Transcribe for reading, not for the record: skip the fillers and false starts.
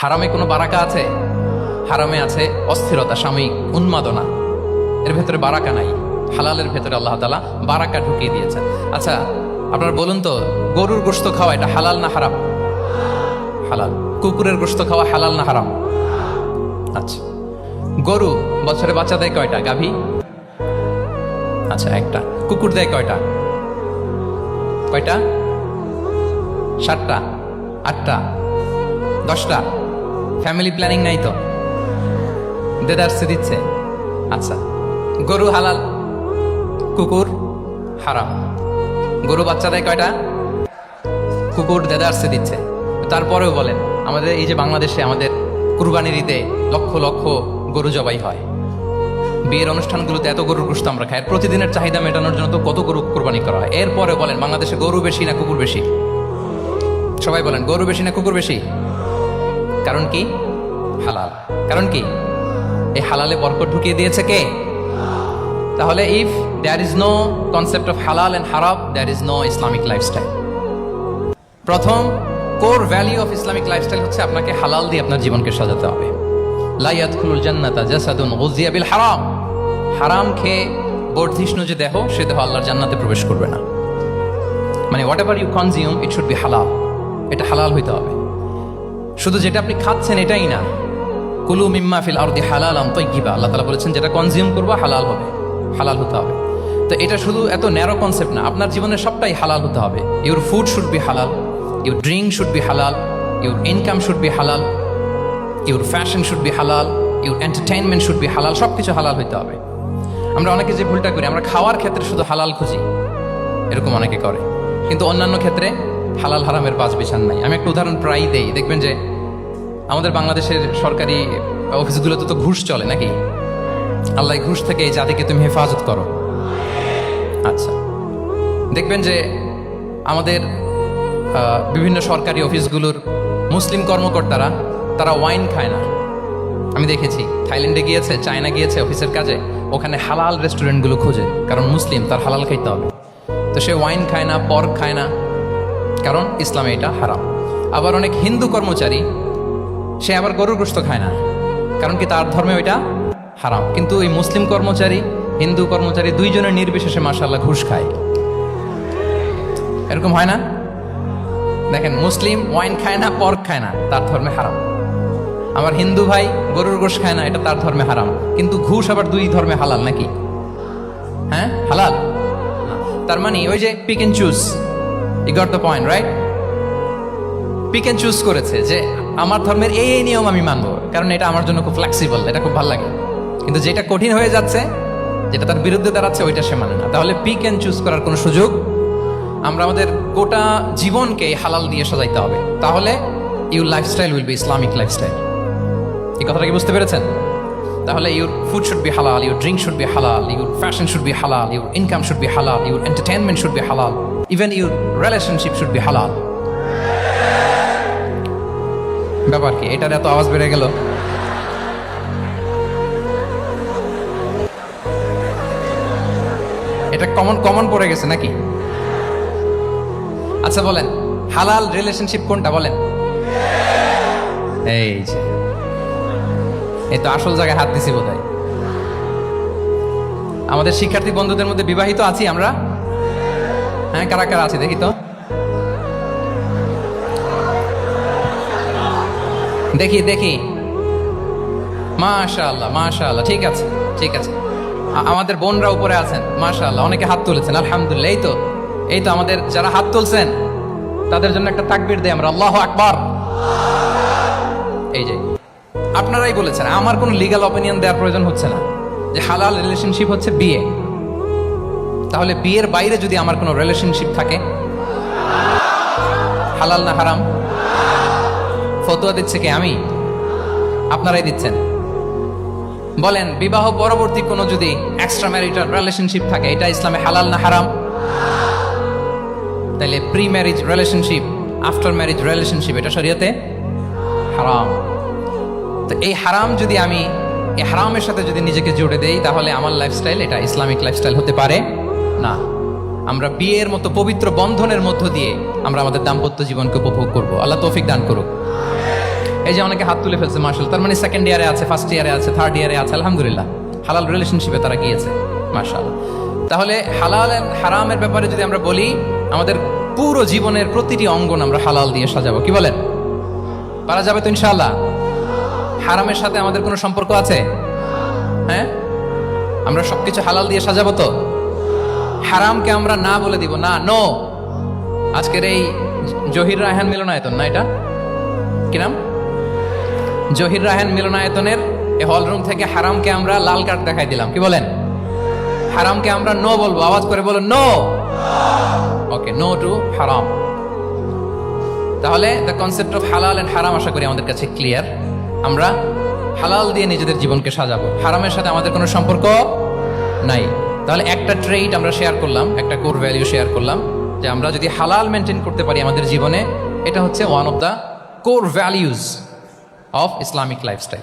হারামে কোনো বারাকা আছে? হারামে আছে অস্থিরতা, সাময়িক উন্মাদনা, এর ভেতরে বারাকা নাই। হালালের ভেতরে আল্লাহ তাআলা বারাকা ঢুকিয়ে দিয়েছেন। আচ্ছা আপনারা বলুন তো, গরুর গোশত খাওয়া এটা হালাল না হারাম? হালাল। কুকুরের গোশত খাওয়া হালাল না হারাম? আচ্ছা, গরু বছরে বাচ্চা দেয় কয়টা? গাভী? আচ্ছা একটা। কুকুর দেয় কয়টা? কয়টা? 7টা, 8টা, 10টা? ফ্যামিলি প্ল্যানিং নাই তো? দেদারসে দিচ্ছে। আচ্ছা, গরু হালাল, কুকুর হারাম। গরু বাচ্চা দেয় কয়টা? কুকুর দেদারসে দিচ্ছে। তারপরেও বলেন, আমাদের এই যে বাংলাদেশে আমাদের কুরবানির ঈদে লক্ষ লক্ষ গরু জবাই হয়, বিয়ের অনুষ্ঠানগুলোতে এত গরুর গোশত আমরা খাই, প্রতিদিনের চাহিদা মেটানোর জন্য তো কত গরু কোরবানি করা হয়। এরপরে বলেন বাংলাদেশে গরু বেশি না কুকুর বেশি? সবাই বলেন গরু বেশি না কুকুর বেশি? কারণ কি? হালাল। কারণ কি? এই হালালে বরকত ঢুকিয়ে দিয়েছে কে? তাহলে if there is no concept of halal and haram, there is no Islamic lifestyle. প্রথম core value of Islamic lifestyle হচ্ছে আপনাকে হালাল দিয়ে আপনার জীবনকে সাজাতে হবে। লা ইয়াদখুলুল জান্নাতা জাসাদুন গুযিয়া বিল হারাম। হারাম খেয়ে বর্ধিষ্ণু যে দেহ, সে দেহ আল্লাহর জান্নাতে প্রবেশ করবে না। মানে whatever you consume it should be হালাল। এটা হালাল হইতে হবে। শুধু যেটা আপনি খাচ্ছেন এটাই না, কুলু মিম্মা ফিল আরদি হালালান তাইয়্যিবা, আল্লাহ তাআলা বলেছেন যেটা কনজিউম করবা হালাল হবে, হালাল হতে হবে। তো এটা শুধু এত ন্যারো কনসেপ্ট না, আপনার জীবনের সবটাই হালাল হতে হবে। ইউর ফুড শুড বি হালাল, ইউর ড্রিঙ্ক শুড বি হালাল, ইউর ইনকাম শুড বি হালাল, ইউর ফ্যাশন শুড বি হালাল, ইউর এন্টারটেইনমেন্ট শুড বি হালাল। সবকিছু হালাল হইতে হবে। আমরা অনেকে যে ভুলটা করি, আমরা খাওয়ার ক্ষেত্রে শুধু হালাল খুঁজি, এরকম অনেকে করে, কিন্তু অন্যান্য ক্ষেত্রে হালাল হারামের বাজ বিছান নাই। আমি একটা উদাহরণ প্রায়ই দেই, দেখবেন যে আমাদের বাংলাদেশের সরকারি অফিসগুলোতে তো ঘুষ চলে নাকি? আল্লাহ ঘুষ থেকে এই জাতিকে তুমি হেফাজত করো। আচ্ছা, দেখবেন যে আমাদের বিভিন্ন সরকারি অফিসগুলোর মুসলিম কর্মকর্তারা তারা ওয়াইন খায় না। আমি দেখেছি থাইল্যান্ডে গিয়েছে, চায়না গিয়েছে অফিসের কাজে, ওখানে হালাল রেস্টুরেন্টগুলো খোঁজে, কারণ মুসলিম, তার হালাল খাইতে হবে। তো সে ওয়াইন খায় না, পর্ক খায় না, কারণ ইসলামে এটা হারাম। আবার অনেক হিন্দু কর্মচারী, সে আবার গরুর গোশত খায় না, কারণ কি তার ধর্মে ওইটা হারাম। কিন্তু এই মুসলিম কর্মচারী, হিন্দু কর্মচারী দুইজনের নির্বিশেষে মাশাআল্লাহ ঘুষ খায়। এরকম হয় না? দেখেন, মুসলিম ওয়াইন খায় না, পর্ক খায় না, তার ধর্মে হারাম। আমার হিন্দু ভাই গরুর গোশত খায় না, এটা তার ধর্মে হারাম। কিন্তু ঘুষ আবার দুই ধর্মে হালাল নাকি? হ্যাঁ, হালাল। তার মানে ওই যে pick and choose, you got the point, right? Pick and choose করেছে যে আমার ধর্মের এই নিয়ম আমি মানবো, কারণ এটা আমার জন্য খুব ফ্লেক্সিবল, এটা খুব ভালো লাগে। কিন্তু যেটা কঠিন হয়ে যাচ্ছে, যেটা তার বিরুদ্ধে দাঁড়াচ্ছে, ওইটা সে মানে না। তাহলে পিক এন্ড চুজ করার কোনো সুযোগ? আমরা আমাদের গোটা জীবনকে হালাল দিয়ে সাজাইতে হবে, তাহলে your lifestyle will be Islamic lifestyle. এই কথাটা কি বুঝতে পেরেছেন? তাহলে ইউর ফুড শুড বি হালাল, ইউর ড্রিঙ্ক শুড বি হালাল, ইউর ফ্যাশন শুড বি হালাল, ইউর ইনকাম শুড বি হালাল, ইউর এন্টারটেইনমেন্ট শুড বি হালাল, even your relationship should be হালাল। ব্যাপার কি? এটার এত আওয়াজ বেড়ে গেল। এটা কমন পড়ে গেছে নাকি? আচ্ছা বলেন, হালাল রিলেশনশিপ কোনটা বলেন? এই যে, এই তো আসল জায়গায় হাত দিছি বোধহয়। আমাদের শিক্ষার্থী বন্ধুদের মধ্যে বিবাহিত আছি আমরা? হ্যাঁ, কারা কারা আছে দেখি তো, দেখি দেখি। মাশাআল্লাহ মাশাআল্লাহ, ঠিক আছে ঠিক আছে। আমাদের বোনরা উপরে আছেন, মাশাআল্লাহ, অনেকে হাত তুলেছেন, আলহামদুলিল্লাহ। এই তো আমাদের যারা হাত তুলছেন তাদের জন্য একটা তাকবীর দেই আমরা, আল্লাহু আকবার। এই যে আপনারাই বলেছেন, আমার কোনো লিগ্যাল অপিনিয়ন দেওয়ার প্রয়োজন হচ্ছে না, যে হালাল রিলেশনশিপ হচ্ছে বিয়ে। তাহলে বিয়ের বাইরে যদি আমার কোনো রিলেশনশিপ থাকে, হালাল না হারাম? ফতোয়া দিচ্ছে কে? আমি? আপনারাই দিচ্ছেন। বলেন, বিবাহ পরবর্তী কোনো যদি এক্সট্রা ম্যারিটাল রিলেশনশিপ থাকে, এটা ইসলামে হালাল না হারাম? তাহলে pre marriage relationship, after marriage relationship, এটা শরীয়তে হারাম। তো এই হারাম যদি আমি এই হারামের সাথে যদি নিজেকে জুড়ে দেই, তাহলে আমার লাইফস্টাইল এটা ইসলামিক লাইফস্টাইল হতে পারে না। আমরা বিয়ের মতো পবিত্র বন্ধনের মধ্য দিয়ে আমরা আমাদের দাম্পত্য জীবনকে উপভোগ করব। আল্লাহ তৌফিক দান করুক। এই যে অনেকে হাত তুলে ফেলছে মাশাআল্লাহ, তার মানে সেকেন্ড ইয়ারে আছে, ফার্স্ট ইয়ারে আছে, থার্ড ইয়ারে আছে, আলহামদুলিল্লাহ হালাল রিলেশনশিপে তারা গিয়েছে মাশাআল্লাহ। তাহলে হালাল হারামের ব্যাপারে যদি আমরা বলি, আমাদের পুরো জীবনের প্রতিটি অঙ্গন আমরা হালাল দিয়ে সাজাবো, কি বলেন? পারা যাবে তো ইনশাআল্লাহ? হারামের সাথে আমাদের কোনো সম্পর্ক আছে? হ্যাঁ, আমরা সবকিছু হালাল দিয়ে সাজাবো তো? হারামকে আমরা না বলে দিব না, নো। আজকের এই জহির রায়হান মিলনায়তন না, এটা কি নাম? জহির রায়হান মিলনায়তনের এই হল রুম থেকে হারামকে আমরা লাল কার্ড দেখাই দিলাম, কি বলেন? হারামকে আমরা নো বলবো, আওয়াজ করে বলো নো। ওকে, নো টু হারাম। তাহলে the concept of halal and হারাম আশা করি আমাদের কাছে ক্লিয়ার। আমরা হালাল দিয়ে নিজেদের জীবনকে সাজাবো, হারামের সাথে আমাদের কোনো সম্পর্ক নাই। তাহলে একটা ট্রেইট আমরা শেয়ার করলাম, একটা কোর ভ্যালু শেয়ার করলাম, যে আমরা যদি হালাল মেনটেন করতে পারি আমাদের জীবনে, এটা হচ্ছে one of the core values of Islamic lifestyle.